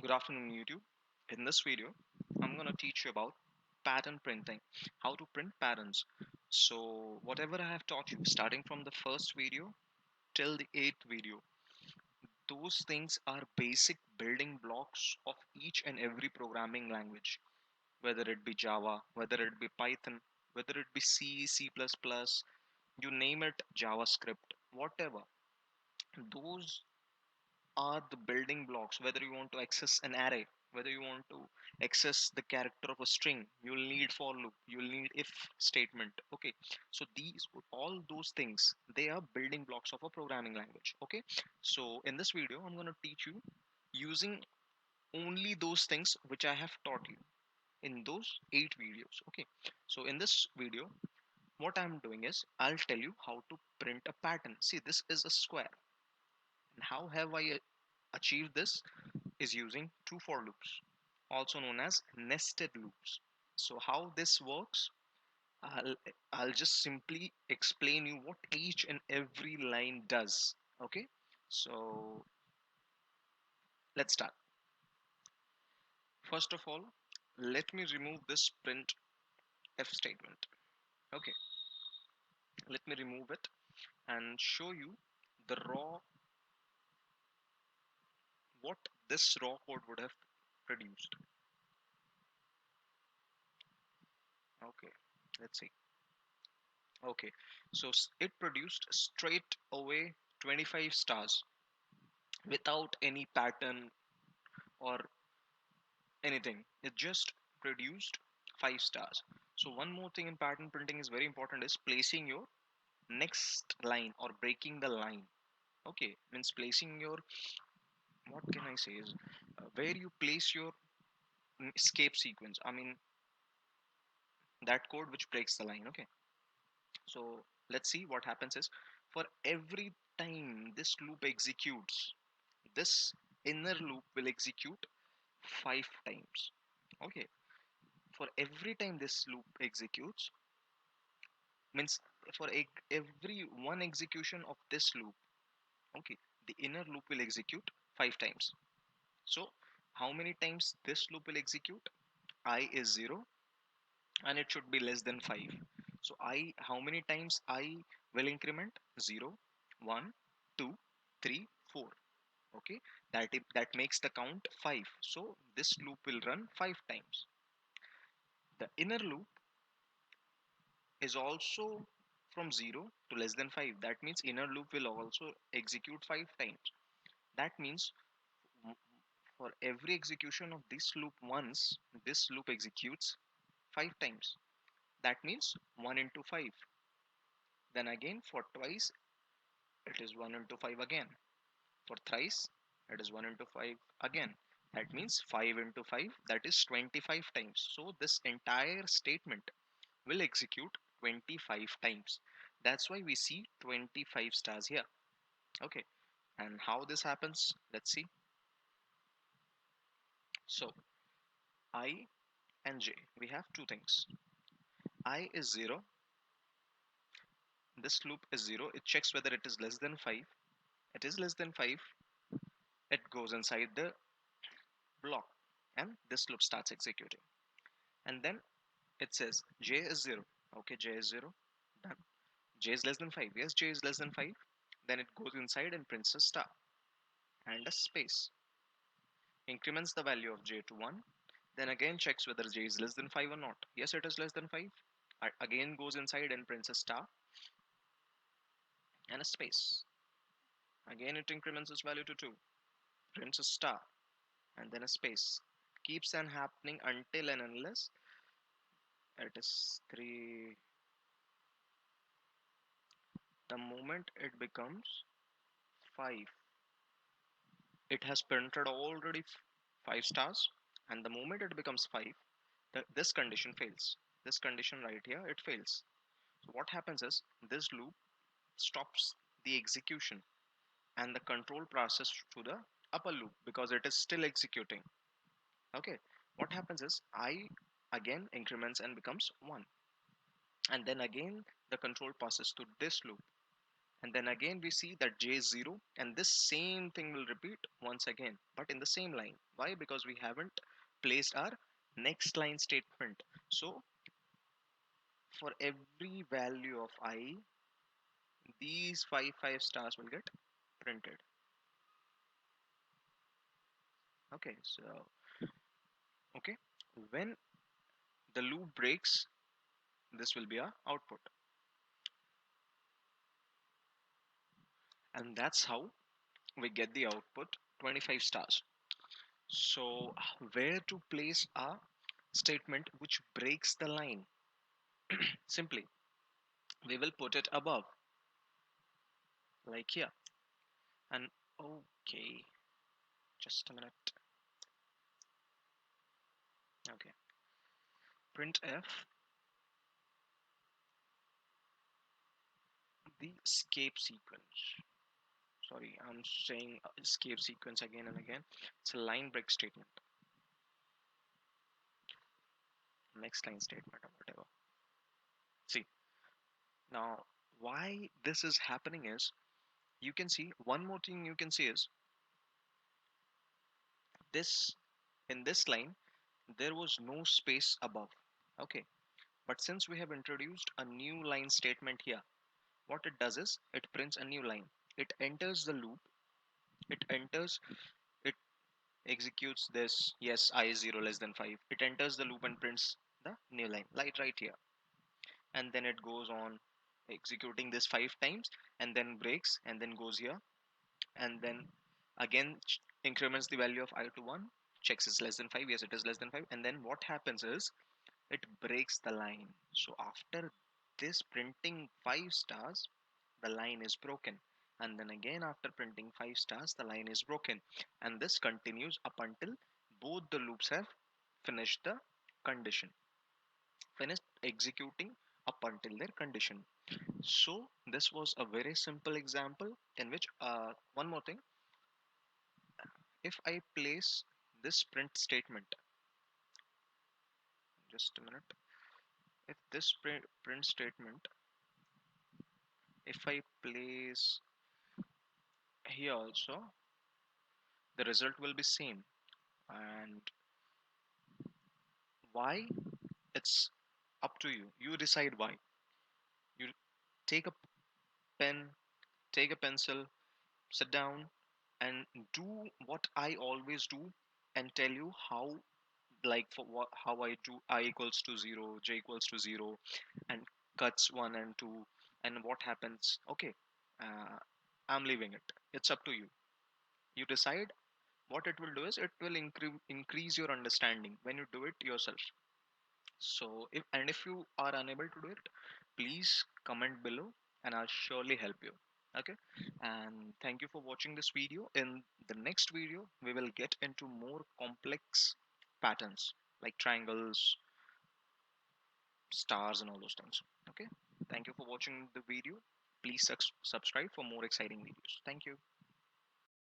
Good afternoon, YouTube. In this video, I'm going to teach you about pattern printing, how to print patterns. So, whatever I have taught you, starting from the first video till the eighth video, those things are basic building blocks of each and every programming language, whether it be Java, whether it be Python, whether it be C, C++, you name it, JavaScript, whatever. Those are the building blocks. Whether you want to access an array, whether you want to access the character of a string, you'll need for loop, you'll need if statement. Okay, so these all those things, they are building blocks of a programming language. Okay, so in this video I'm going to teach you using only those things which I have taught you in those 8 videos. Okay, so in this video what I'm doing is I'll tell you how to print a pattern. See, this is a square, and how have I achieved this is using two for loops, also known as nested loops. So how this works, I'll, I'll just simply explain you what each and every line does. Okay, so let's start. First of all, let me remove this print f statement. Okay, let me remove it and show you the raw, what this raw code would have produced. Okay, let's see. Okay, so it produced straight away 25 stars without any pattern or anything. It just produced 5 stars. So one more thing in pattern printing is very important is placing your next line or breaking the line. Okay, means placing your, what can I say is where you place your escape sequence. I mean that code which breaks the line. Okay, so let's see what happens is, for every time this loop executes, this inner loop will execute 5 times. Okay, for every time this loop executes, means for every one execution of this loop, okay, the inner loop will execute 5 times. So how many times this loop will execute? I is 0 and it should be less than 5. So I, how many times I will increment? 0, 1, 2, 3, 4. Okay, that makes the count 5. So this loop will run 5 times. The inner loop is also from 0 to less than 5. That means inner loop will also execute 5 times. That means for every execution of this loop once, this loop executes 5 times. That means 1 into 5. Then again for twice, it is 1 into 5 again. For thrice, it is 1 into 5 again. That means 5 into 5, that is 25 times. So this entire statement will execute 25 times. That's why we see 25 stars here. Okay, and how this happens, let's see. So I and j, we have two things. I is 0, this loop is 0, it checks whether it is less than 5. It is less than 5, it goes inside the block and this loop starts executing. And then it says j is 0. Okay, j is 0, done. J is less than 5, yes, j is less than 5. Then it goes inside and prints a star and a space, increments the value of j to 1, then again checks whether j is less than 5 or not. Yes, it is less than 5. Again goes inside and prints a star and a space. Again it increments its value to 2, prints a star and then a space. Keeps on happening until and unless it is 3. The moment it becomes 5, it has printed already 5 stars, and the moment it becomes 5, this condition fails. This condition right here, it fails. So what happens is this loop stops the execution and the control process to the upper loop because it is still executing. Okay, what happens is I again increments and becomes 1, and then again the control passes to this loop And then again we see that j is 0, and this same thing will repeat once again, but in the same line. Why? Because we haven't placed our next line statement. So for every value of I, these five stars will get printed. Okay, so okay, when the loop breaks, this will be our output, and that's how we get the output 25 stars. So where to place a statement which breaks the line? Simply, we will put it above, like here. And okay, just a minute. Okay, printf the escape sequence. Sorry, I'm saying escape sequence again and again. It's a line break statement, next line statement or whatever. See, now why this is happening is, you can see one more thing you can see is this, in this line there was no space above. Okay, but since we have introduced a new line statement here, what it does is it prints a new line. It enters the loop, it enters, it executes this, yes, I is 0 less than 5. It enters the loop and prints the new line, like right here. And then it goes on executing this 5 times, and then breaks, and then goes here, and then again increments the value of I to 1, checks it's less than 5, yes it is less than 5, and then what happens is it breaks the line. So after this printing 5 stars, the line is broken, and then again after printing 5 stars, the line is broken, and this continues up until both the loops have finished the condition, finished executing up until their condition. So this was a very simple example in which one more thing, if I place this print statement, just a minute, if this print statement, if I place here also, the result will be same. And why? It's up to you. You decide why. You take a pen, take a pencil, sit down, and do what I always do, and tell you how, like for what, how I do I equals to 0, j equals to 0, and cuts 1 and 2, and what happens. Okay, uh, I'm leaving it. It's up to you. You decide. What it will do is it will increase your understanding when you do it yourself. So if you are unable to do it, please comment below and I'll surely help you. Okay, and thank you for watching this video. In the next video we will get into more complex patterns like triangles, stars, and all those things. Okay, thank you for watching the video. Please subscribe for more exciting videos. Thank you.